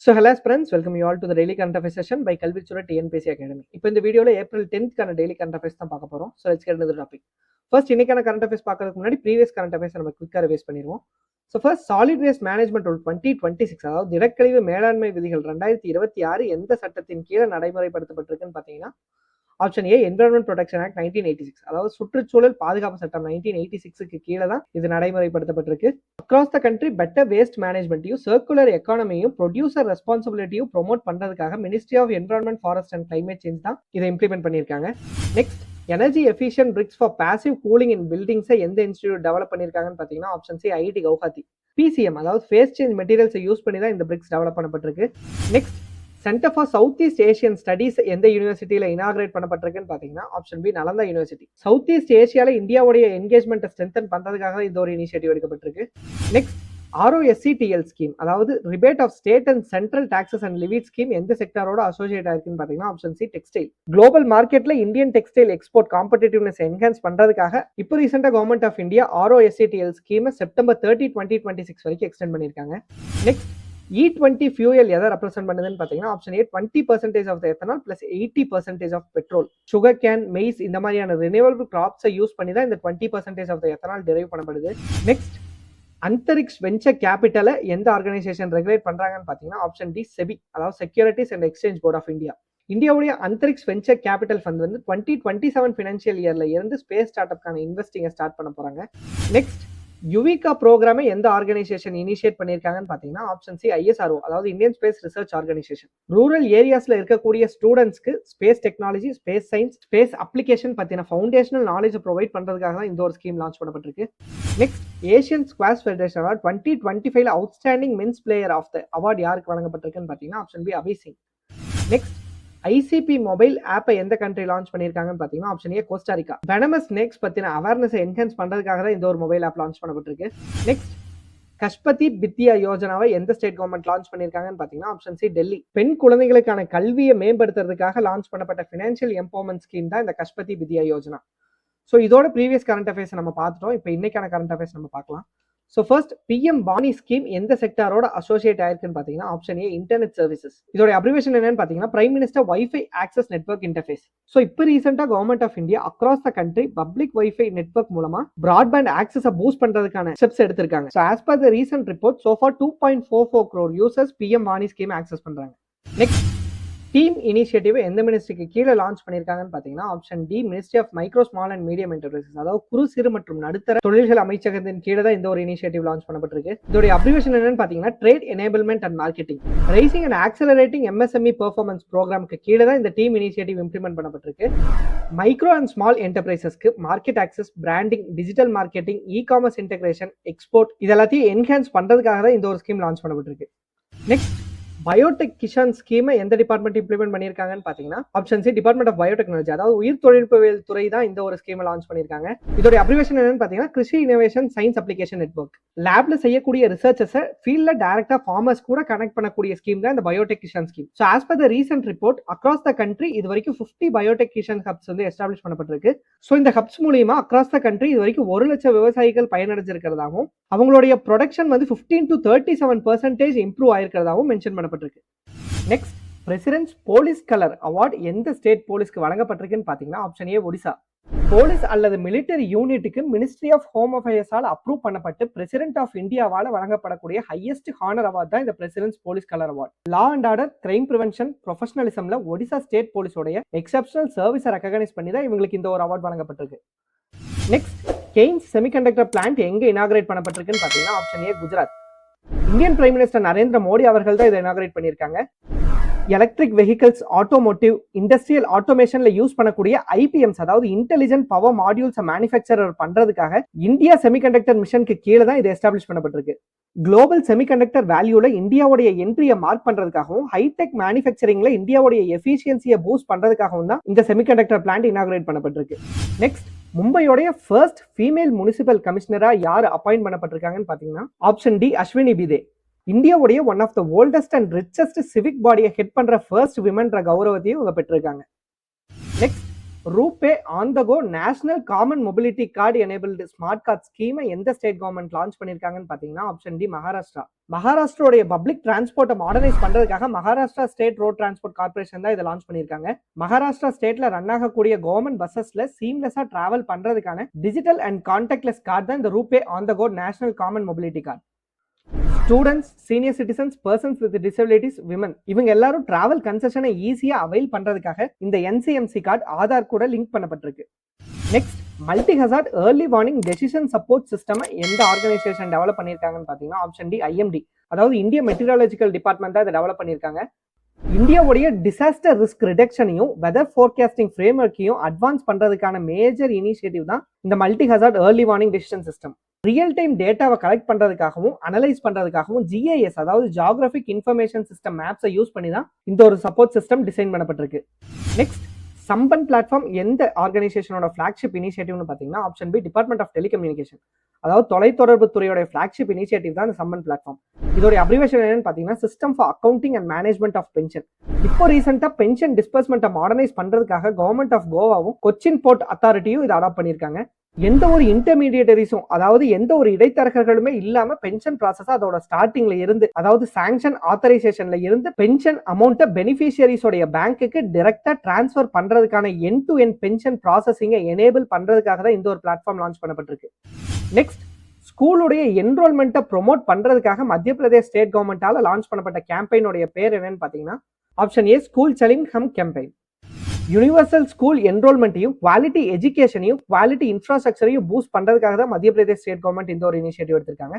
So hello friends, welcome you all to the daily current affairs session by Kalvichura TNPSC Academy. இப்போ இந்த வீடியோல April 10th கான daily current affairs தான் பார்க்க போறோம். So let's get into the topic. First இன்னைக்கான current affairs பார்க்கிறதுக்கு முன்னாடி previous current affairs நம்ம குயிக்கா ரிவைஸ் பண்ணிடுவோம். So first solid waste management rule 2026 அதாவது திடக்கழிவு மேலாண்மை விதிகள் 2026 எந்த சட்டத்தின் கீழ நடைமுறைப்படுத்தப்பட்டிருக்குன்னு பாத்தீங்கன்னா option A environment protection act 1986 அதாவது சுற்றுச்சூழல் பாதுகாப்பு சட்டம் 1986க்கு கீழே தான் இது நடைமுறைப்படுத்தப்பட்டிருக்கு. Across the country better waste மேனேஜ்மெண்ட்டையும் சர்க்குலர் எக்கானமியும் ப்ரொடியூசர் ரெஸ்பான்சிபிலிட்டியும் ப்ரொமோட் பண்றதுக்காக ministry of environment forest and climate change தான் இதை இம்ப்ளிமெண்ட் பண்ணியிருக்காங்க. Next energy efficient bricks for passive cooling in பில்டிங்ஸை எந்த இன்ஸ்டிடியூட் டெவலப் பண்ணியிருக்காங்கன்னு பார்த்தீங்கன்னா option C IIT Guwahati. PCM அதாவது ஃபேஸ் சேஞ்ச் மெட்டீரியல்ஸை யூஸ் பண்ணி தான் இந்த பிரிக்ஸ் டெவலப் பண்ணப்பட்டிருக்கு. Next centre for South East Asian studies எந்த யூனிவர்சிட்டியில இனாகிரேட் பண்ணப்பட்டிருக்குன்னு பாத்தீங்கன்னா option B Nalanda university. South East ஏஷியால இந்தியாவுடைய என்கேஜ்மெண்ட் ஸ்ட்ரென்தன் பண்றதுக்காக இந்த ஒரு இனிஷியேட்டிவ் எடுக்கப்பட்டிருக்கு. நெக்ஸ்ட் ROSCTL ஸ்கீம் அதாவது rebate of state and central taxes and levies scheme எந்த செக்டரோட அசோசியேட் ஆயிருக்குன்னு பாத்தீங்கன்னா ஆப்ஷன் சி டெக்ஸ்டைல். குளோபல் மார்க்கெட்ல Indian textile export competitiveness enhance பண்றதுக்காக இப்போ ரீசெண்டா government of India ROSCTL scheme September 30, 2026 வரைக்கும் எக்ஸ்டெண்ட் பண்ணிருக்காங்க. நெக்ஸ்ட் E20 fuel எதை ரெப்ரசென்ட் பண்ணுதுன்னு பாத்தீங்கன்னா option A 20% of the ethanol plus 80% of petrol. Sugar cane, maize இந்த மாதிரியான ரினியூவபிள் கிராப்ஸை யூஸ் பண்ணி தான் இந்த 20% ஆஃப் த எத்தனால் டெரைவ் பண்ணப்படுது. நெக்ஸ்ட் அந்தரிக்ஸ் வெஞ்சர் கேபிட்டலை எந்த ஆர்கனைசேஷன் ரெகுலேட் பண்றாங்கன்னு பாத்தீங்கன்னா ஆப்ஷன் டி செபி அதாவது securities and exchange board of India. இந்தியாவுடைய அந்தரிக்ஸ் வெஞ்சர் கேபிட்டல் ஃபண்ட் வந்து 2027 ஃபினான்ஷியல் இயர்ல இருந்து ஸ்பேஸ் ஸ்டார்ட் அப்கான இன்வெஸ்டிங்கை ஸ்டார்ட் பண்ண போறாங்க. நெக்ஸ்ட் யுவிகா ப்ரோக்ராமை எந்த ஆர்கனைசேஷன் இனிஷியேட் பண்ணியிருக்காங்கன்னு பார்த்தீங்கன்னா ஆப்ஷன் சி ISRO அதாவது Indian space research organisation. Rural ஏரியாஸ்ல இருக்கக்கூடிய ஸ்டூடெண்ட்ஸ்க்கு space technology, space science, space application பத்தின ஃபவுண்டேஷனல் நாலேஜ் ப்ரொவைட் பண்றதுக்காக தான் இந்த ஒரு ஸ்கீம் லான்ச் பண்ணப்பட்டிருக்கு. Next Asian squash federation 2025 outstanding men's player of the award யாருக்கு வழங்கப்பட்டிருக்குன்னு பார்த்தீங்கன்னா option B Abhay Singh. Next ICP mobile ஆப்பை எந்த கண்ட்ரி லான்ச் பண்ணியிருக்காங்கன்னு பார்த்தீங்கன்னா option A Costa Rica. Venomous snakes பத்தின அவேர்னஸ் என்ஹான்ஸ் பண்றதுக்காக தான் இந்த ஒரு மொபைல் ஆப் லான்ச் பண்ணப்பட்டிருக்கு. நெக்ஸ்ட் கஷ்பதி வித்யா யோஜனாவை எந்த ஸ்டேட் கவர்மெண்ட் லான்ச் பண்ணியிருக்காங்கன்னு பார்த்தீங்கன்னா ஆப்ஷன் சி டெல்லி. பெண் குழந்தைகளுக்கான கல்வியை மேம்படுத்துறதுக்காக லான்ச் பண்ணப்பட்ட ஃபினான்ஷியல் எம்பவர்மெண்ட் ஸ்கீம் தான் இந்த கஷ்பதி வித்யா யோஜனா. ஸோ இதோட ப்ரீவியஸ் கரண்ட் அஃபேர்ஸ் நம்ம பார்த்துட்டோம். இப்போ இன்னைக்கான கரண்ட் அஃபேர்ஸ் நம்ம பார்க்கலாம். ஸோ ஃபர்ஸ்ட் PM வாணி ஸ்கீம் எந்த செக்டாரோட அசோசியேட் ஆயிருக்குன்னு பார்த்தீங்கன்னா ஆப்ஷன் ஏ இன்டர்நெட் சர்வீசஸ். இதோட அப்ரிவேஷன் என்னன்னு பார்த்தீங்கன்னா prime minister wifi access network interface. So இப்போ ரீசெண்டாக government of India across the country public wifi network மூலமா பிராட்பேண்ட் ஆக்சஸை பூஸ்ட் பண்றதுக்கான ஸ்டெப்ஸ் எடுத்திருக்காங்க. So as per the recent report so far 2.44 crore users PM வாணி scheme access பண்றாங்க. Next team initiative எந்த மினிஸ்ட்ரிக்கு கீழே லான்ச் பண்ணியிருக்காங்கன்னு பார்த்தீங்கன்னா option D ministry of micro small and medium enterprises அதாவது குறு சிறு மற்றும் நடுத்தர தொழில்கள் அமைச்சகத்தின் கீழே தான் இந்த ஒரு இனிஷியேட்டிவ் லான்ச் பண்ணப்பட்டிருக்கு. இதோட அப்ரிவேஷன் என்னன்னு பார்த்தீங்கன்னா trade enablement and marketing raising and accelerating MSME performance ப்ரோக்ராமுக்கு கீழே தான் இந்த டீம் இனிஷியேட்டிவ் இம்ப்ளிமெண்ட் பண்ணப்பட்டிருக்கு. மைக்ரோ அண்ட் ஸ்மால் என்டர்பிரைசஸ்க்கு market access, branding, digital marketing, e-commerce integration, export இதெல்லாத்தையும் என்ஹான்ஸ் பண்றதுக்காக தான் இந்த ஒரு ஸ்கீம் லான்ச் பண்ணப்பட்டிருக்கு. நெக்ஸ்ட் பயோடெக் கிஷான் ஸ்கீமை எந்த டிபார்ட்மெண்ட் இம்ப்ளிமெண்ட் பண்ணியிருக்காங்கன்னு பார்த்தீங்கன்னா option C department of biotechnology அதாவது உயிர் தொழில்நுட்பவியல் துறை தான் இந்த ஒரு ஸ்கீமை லான்ச் பண்ணியிருக்காங்க. இதோட அப்ரிவேஷன் என்னன்னு பார்த்தீங்கன்னா Krishi innovation science application network. லேப்ல செய்யக்கூடிய ரிசர்ச்சஸை ஃபீல்ட்ல டைரக்டா ஃபார்மர்ஸ் கூட கனெக்ட் பண்ணக்கூடிய ஸ்கீம் தான் இந்த biotech Kisan scheme. So as per the recent report across the country இது வரைக்கும் 50 பயோடெக் கிஷான் ஹப்ஸ் வந்து எஸ்டாப்ளிஷ் பண்ணப்பட்டிருக்கு. ஸோ இந்த ஹப்ஸ் மூலியமா அக்ராஸ் த கண்ட்ரி இது வரைக்கும் 1 லட்சம் விவசாயிகள் பயனடைஞ்சிருக்கிறதாகவும் அவங்களுடைய ப்ரொடக்ஷன் வந்து 15 to 37% இம்ப்ரூவ் ஆயிருக்கிறதாகவும் மென்ஷன் பண்ணப்பட்டிருக்கு. Next president's police colour award எந்த ஸ்டேட் போலீஸ்க்கு வழங்கப்பட்டிருக்குன்னு பார்த்தீங்கன்னா ஆப்ஷன் ஏ ஒடிசா. போலீஸ் அல்லது மிலிட்டரி யூனிட்டுக்கு மினிஸ்ட்ரி ஆஃப் ஹோம் அஃபேர்ஸால் அப்ரூவ் பண்ணப்பட்டு பிரசிடென்ட் ஆஃப் இந்தியாவால் வழங்கப்படக்கூடிய ஹையஸ்ட் ஹானர் அவார்ட் தான் இந்த president's police colour award. Law and order, crime prevention, ப்ரொஃபஷனலிசம்ல ஒடிசா ஸ்டேட் போலீஸோடைய எக்ஸப்ஷனல் சர்வீஸை ரெகக்னைஸ் பண்ணி தான் இவங்களுக்கு இந்த ஒரு அவார்ட் வழங்கப்பட்டிருக்கு. நெக்ஸ்ட் கெய்ன்ஸ் செமிகண்டக்டர் பிளான்ட் எங்க இனாகிரேட் பண்ணப்பட்டிருக்குன்னு பார்த்தீங்கன்னா option A Gujarat. Indian prime minister Narendra Modi அவர்கள் தான் இதை இனாகிரேட் பண்ணியிருக்காங்க. எலக்ட்ரிக் வெஹிக்கிள்ஸ், ஆட்டோமோட்டிவ், இண்டஸ்ட்ரியல் ஆட்டோமேஷன்ல யூஸ் பண்ணக்கூடிய IPMs அதாவது இன்டெலிஜென்ட் பவர் மாடியூல்ஸ் மேனுஃபேக்சரர் பண்றதுக்காக இந்தியா செமிகண்டக்டர் மிஷனுக்கு கீழே தான் இது எஸ்டாப்ளிஷ் பண்ணப்பட்டிருக்கு. குளோபல் செமிகண்டக்டர் வேல்யூல இந்தியாவுடைய என்ட்ரியை மார்க் பண்றதுக்காகவும் ஹைடெக் மேனுஃபேக்சரிங்ல இந்தியாவுடைய எஃபிஷியன்சியை பூஸ்ட் பண்றதுக்காகவும் தான் இந்த செமிகண்டக்டர் பிளான்ட் இனாகிரேட் பண்ணப்பட்டிருக்கு. நெக்ஸ்ட் மும்பையோடைய ஃபர்ஸ்ட் ஃபீமேல் முனிசிபல் கமிஷனரா யார் அப்பாயிண்ட் பண்ணப்பட்டிருக்காங்கன்னு பாத்தீங்கன்னா ஆப்ஷன் டி அஸ்வினி பிதே. இந்தியாவுடைய one of the oldest and richest civic பாடியை ஹெட் பண்ற ஃபர்ஸ்ட் விமன்ற கௌரவத்தையும் இவங்க பெற்றிருக்காங்க. Next RuPay on the go national common mobility card enabled smart card ஸ்கீமை எந்த ஸ்டேட் கவர்மெண்ட் லான்ச் பண்ணியிருக்காங்கன்னு பார்த்தீங்கன்னா ஆப்ஷன் டி மகாராஷ்டிரா. மகாராஷ்டிரோடைய பப்ளிக் டிரான்ஸ்போர்ட்டை மாடர்னைஸ் பண்றதுக்காக Maharashtra state road transport corporation தான் இதை லான்ச் பண்ணியிருக்காங்க. மகாராஷ்டிரா ஸ்டேட்ல ரன் ஆகக்கூடிய கவர்மெண்ட் பஸ்ஸஸ்ல சீம்லெஸ்ஸா டிராவல் பண்றதுக்கான டிஜிட்டல் அண்ட் கான்டாக்ட்லெஸ் கார்டு தான் இந்த RuPay on the go national common mobility card. Students, senior citizens, persons with disabilities, women இவங்க எல்லாரும் டிராவல் கன்செஷனை ஈஸியா அவைல் பண்றதுக்காக இந்த என்சிஎம்சி கார்டு ஆதார் கூட லிங்க் பண்ணப்பட்டிருக்கு. Next, multi hazard early warning decision support system எந்த ஆர்கனைசேஷன் டெவலப் பண்ணியிருக்காங்கன்னு பார்த்தீங்கன்னா ஆப்ஷன் டி ஐஎம்டி. அதாவது இந்திய மெட்டீரியாலஜிக்கல் டிபார்ட்மெண்ட் தான் இதை டெவலப் பண்ணியிருக்காங்க. இந்தியாவுடைய டிசாஸ்டர் ரிஸ்க் ரிடக்ஷனையும் வெதர் ஃபோர்காஸ்டிங் ஃப்ரேம்வொர்க்கையும் அட்வான்ஸ் பண்றதுக்கான மேஜர் இனிஷியேட்டிவ் தான் இந்த multi hazard early warning decision system. Real time டேட்டாவை கலெக்ட் பண்றதுக்காகவும் அனலைஸ் பண்றதுக்காகவும் ஜிஐஎஸ் அதாவது ஜியோகிராபிக் இன்ஃபர்மேஷன் சிஸ்டம் மேப்ஸை யூஸ் பண்ணி தான் இந்த ஒரு சப்போர்ட் சிஸ்டம் டிசைன் பண்ணப்பட்டிருக்கு. நெக்ஸ்ட், சம்பன் பிளாட்ஃபார்ம் எந்த ஆர்கனைசேஷனோட ஃபிளாக்ஷிப் இனிஷியேட்டிவ்னு பார்த்தீங்கன்னா option B department of telecommunication. அதாவது தொலைத்தொடர்பு துறையோட ஃபிளாக்ஷிப் இனிஷியேட்டிவ் தான் இந்த சம்பன் பிளாட்ஃபார்ம். இதோட அப்ரிவேஷன் என்னன்னு பார்த்தீங்கன்னா system for accounting and management of pension. இப்போ ரீசெண்டாக பென்ஷன் டிஸ்பர்ஸ்மெண்ட்டை மாடர்னைஸ் பண்றதுக்காக கவர்மெண்ட் ஆஃப் கோவாவும் கொச்சின் போர்ட் அத்தாரிட்டியும் இதை அடாப்ட் பண்ணியிருக்காங்க. எந்த ஒரு இன்டர்மீடியேட்டரிஸும் அதாவது எந்த ஒரு இடைத்தரகர்களுமே இல்லாம பென்ஷன் ப்ராசஸ் அதோட ஸ்டார்டிங்ல இருந்து அதாவது சாங்ஷன் ஆத்தரைசேஷன்ல இருந்து பென்ஷன் அமௌண்ட்டை பெனிஃபிஷியரிஸோடைய பேங்க்குக்கு டைரக்டா டிரான்ஸ்ஃபர் பண்றதுக்கான எண்ட் டு எண்ட் பென்ஷன் ப்ராசஸிங்கை எனேபிள் பண்றதுக்காக தான் இந்த ஒரு பிளாட்ஃபார்ம் லான்ச் பண்ணப்பட்டிருக்கு. நெக்ஸ்ட், ஸ்கூலுடைய என்ரோல்மெண்ட்டை ப்ரொமோட் பண்றதுக்காக மத்திய பிரதேஷ் ஸ்டேட் கவர்மெண்டால லான்ச் பண்ணப்பட்ட கேம்பெயினோட பேர் என்னன்னு பாத்தீங்கன்னா option A school Chalein Hum campaign. Universal school என்ரோல்மெண்ட்டையும் குவாலிட்டி எஜுகேஷனையும் குவாலிட்டி இன்ஃப்ராஸ்ட்ரக்சரையும் பூஸ்ட் பண்றதுக்காக தான் மத்திய பிரதேஷ் ஸ்டேட் கவர்மெண்ட் இந்த ஒரு இனிஷியேட்டிவ் எடுத்திருக்காங்க.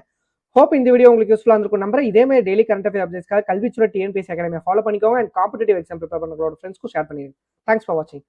ஹோப் இந்த வீடியோ உங்களுக்கு யூஸ்ஃபுல்லா இருந்திருக்கும் நம்புறேன். இதே மாதிரி டெய்லி கரண்ட் அஃபேர் அப்டேட்ஸ்க்காக கல்விச்சுர டிஎன்பிஎஸ்சி அகாடமியை ஃபாலோ பண்ணிக்கோங்க அண்ட் காம்படிட்டிவ் எக்ஸாம் ப்ரிப்பேர் பண்ணுறோட ஃப்ரெண்ட்ஸ்க்கு ஷேர் பண்ணிடுங்க. தேங்க்ஸ் ஃபார் வாட்சிங்.